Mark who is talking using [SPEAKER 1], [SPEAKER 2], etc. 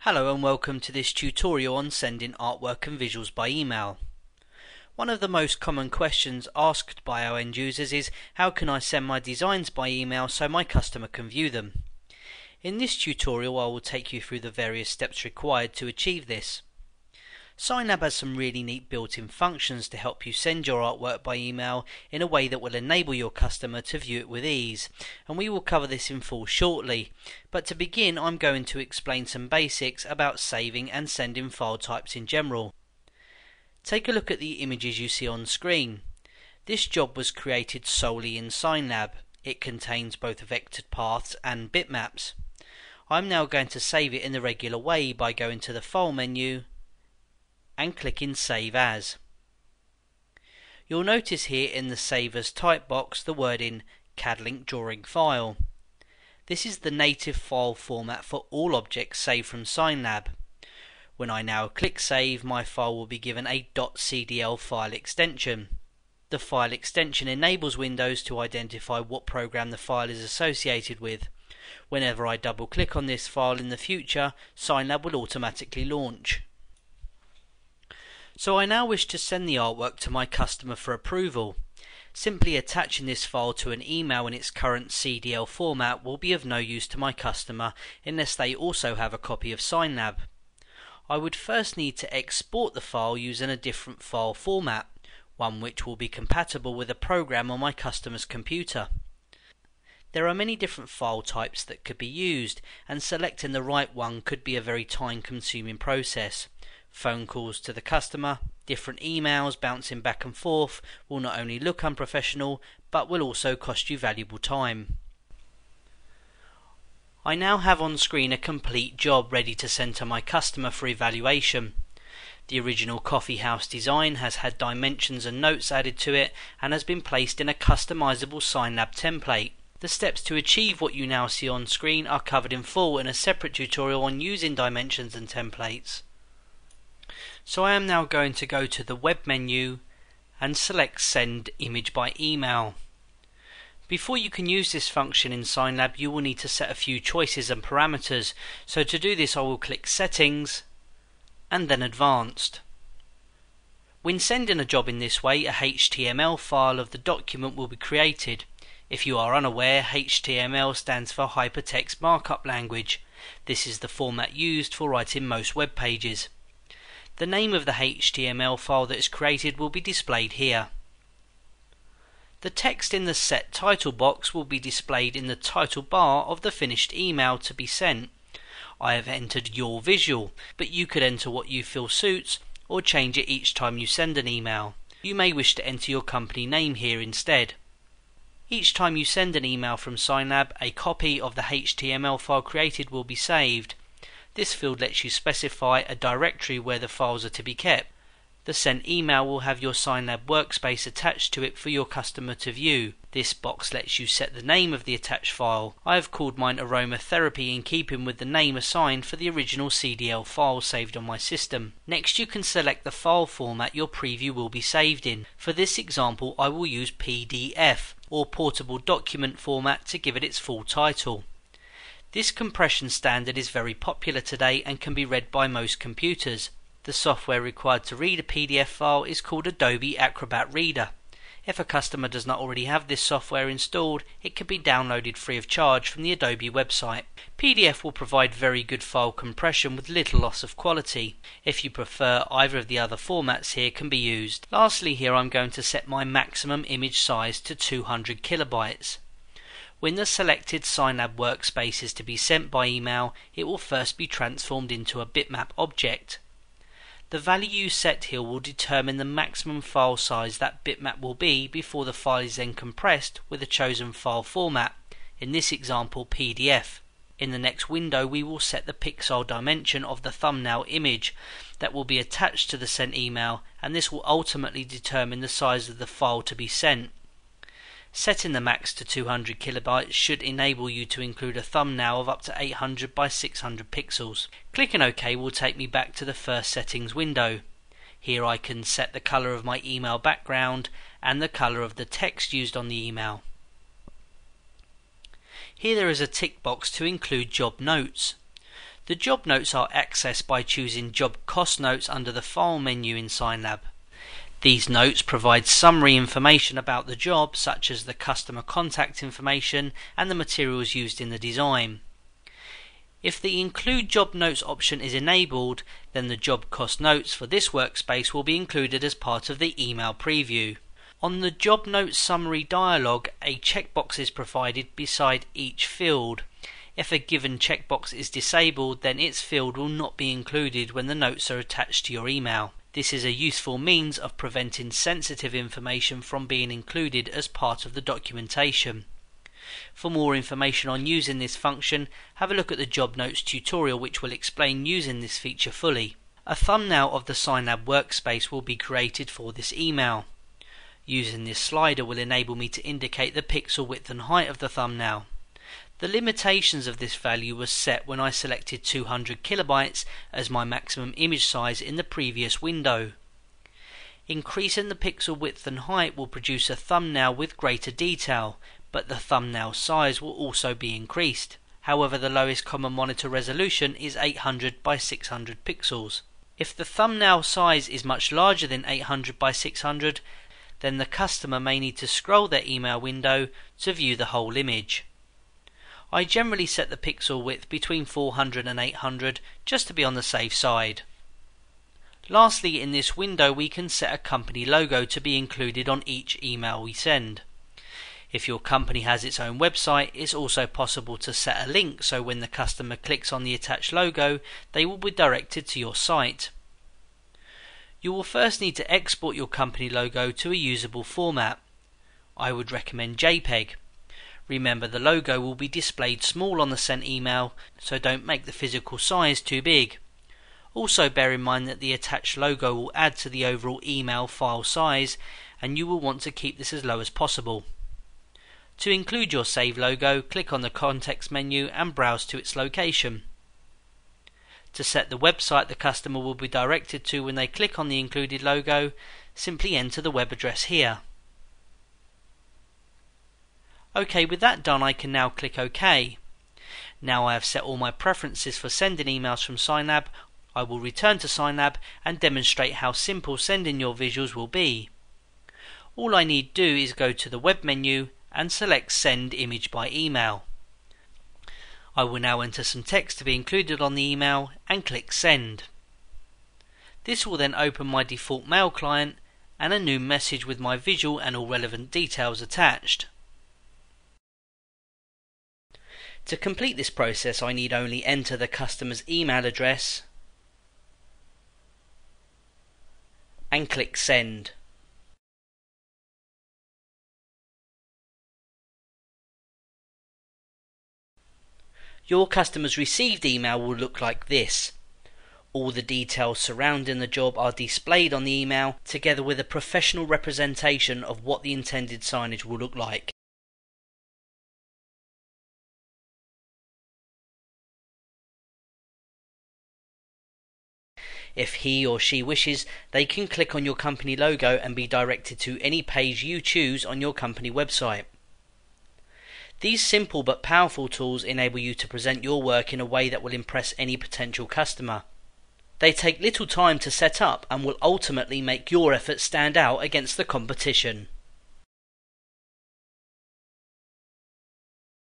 [SPEAKER 1] Hello and welcome to this tutorial on sending artwork and visuals by email. One of the most common questions asked by our end users is how can I send my designs by email so my customer can view them? In this tutorial I will take you through the various steps required to achieve this. Signlab has some really neat built-in functions to help you send your artwork by email in a way that will enable your customer to view it with ease, and we will cover this in full shortly. But to begin, I'm going to explain some basics about saving and sending file types in general. Take a look at the images you see on screen. This job was created solely in Signlab. It contains both vectored paths and bitmaps. I'm now going to save it in the regular way by going to the File menu and clicking Save As. You'll notice here in the Save As type box the wording CAD-link drawing file. This is the native file format for all objects saved from Signlab. When I now click Save, my file will be given a .cdl file extension. The file extension enables Windows to identify what program the file is associated with. Whenever I double click on this file in the future, Signlab will automatically launch. So I now wish to send the artwork to my customer for approval. Simply attaching this file to an email in its current CDL format will be of no use to my customer unless they also have a copy of Signlab. I would first need to export the file using a different file format, one which will be compatible with a program on my customer's computer. There are many different file types that could be used, and selecting the right one could be a very time-consuming process. Phone calls to the customer, different emails bouncing back and forth will not only look unprofessional, but will also cost you valuable time. I now have on screen a complete job ready to send to my customer for evaluation. The original coffee house design has had dimensions and notes added to it and has been placed in a customizable Signlab template. The steps to achieve what you now see on screen are covered in full in a separate tutorial on using dimensions and templates. So I am now going to go to the web menu and select Send Image by Email. Before you can use this function in Signlab, you will need to set a few choices and parameters. So to do this, I will click Settings and then Advanced. When sending a job in this way, a HTML file of the document will be created. If you are unaware, HTML stands for Hypertext Markup Language. This is the format used for writing most web pages. The name of the HTML file that is created will be displayed here. The text in the Set Title box will be displayed in the title bar of the finished email to be sent. I have entered your visual, but you could enter what you feel suits or change it each time you send an email. You may wish to enter your company name here instead. Each time you send an email from Signlab, a copy of the HTML file created will be saved. This field lets you specify a directory where the files are to be kept. The sent email will have your Signlab workspace attached to it for your customer to view. This box lets you set the name of the attached file. I have called mine Aromatherapy in keeping with the name assigned for the original CDL file saved on my system. Next, you can select the file format your preview will be saved in. For this example, I will use PDF or Portable Document format to give it its full title. This compression standard is very popular today and can be read by most computers. The software required to read a PDF file is called Adobe Acrobat Reader. If a customer does not already have this software installed, it can be downloaded free of charge from the Adobe website. PDF will provide very good file compression with little loss of quality. If you prefer, either of the other formats here can be used. Lastly, here I'm going to set my maximum image size to 200 kilobytes. When the selected Signlab workspace is to be sent by email, it will first be transformed into a bitmap object. The value you set here will determine the maximum file size that bitmap will be before the file is then compressed with a chosen file format, in this example PDF. In the next window we will set the pixel dimension of the thumbnail image that will be attached to the sent email, and this will ultimately determine the size of the file to be sent. Setting the max to 200 kilobytes should enable you to include a thumbnail of up to 800 by 600 pixels. Clicking OK will take me back to the first settings window. Here I can set the color of my email background and the color of the text used on the email. Here there is a tick box to include job notes. The job notes are accessed by choosing Job Cost Notes under the File menu in Signlab. These notes provide summary information about the job, such as the customer contact information and the materials used in the design. If the Include Job Notes option is enabled, then the job cost notes for this workspace will be included as part of the email preview. On the Job Notes Summary dialog, a checkbox is provided beside each field. If a given checkbox is disabled, then its field will not be included when the notes are attached to your email. This is a useful means of preventing sensitive information from being included as part of the documentation. For more information on using this function, have a look at the Job Notes tutorial, which will explain using this feature fully. A thumbnail of the Signlab workspace will be created for this email. Using this slider will enable me to indicate the pixel width and height of the thumbnail. The limitations of this value was set when I selected 200 kilobytes as my maximum image size in the previous window. Increasing the pixel width and height will produce a thumbnail with greater detail, but the thumbnail size will also be increased. However, the lowest common monitor resolution is 800 by 600 pixels. If the thumbnail size is much larger than 800 by 600, then the customer may need to scroll their email window to view the whole image. I generally set the pixel width between 400 and 800 just to be on the safe side. Lastly, in this window we can set a company logo to be included on each email we send. If your company has its own website, it's also possible to set a link so when the customer clicks on the attached logo, they will be directed to your site. You will first need to export your company logo to a usable format. I would recommend JPEG. Remember, the logo will be displayed small on the sent email, so don't make the physical size too big. Also bear in mind that the attached logo will add to the overall email file size, and you will want to keep this as low as possible. To include your saved logo, click on the context menu and browse to its location. To set the website the customer will be directed to when they click on the included logo, simply enter the web address here. OK, with that done, I can now click OK. Now I have set all my preferences for sending emails from Signlab. I will return to Signlab and demonstrate how simple sending your visuals will be. All I need to do is go to the web menu and select Send Image by Email. I will now enter some text to be included on the email and click Send. This will then open my default mail client and a new message with my visual and all relevant details attached. To complete this process, I need only enter the customer's email address and click Send. Your customer's received email will look like this. All the details surrounding the job are displayed on the email, together with a professional representation of what the intended signage will look like. If he or she wishes, they can click on your company logo and be directed to any page you choose on your company website. These simple but powerful tools enable you to present your work in a way that will impress any potential customer. They take little time to set up and will ultimately make your efforts stand out against the competition.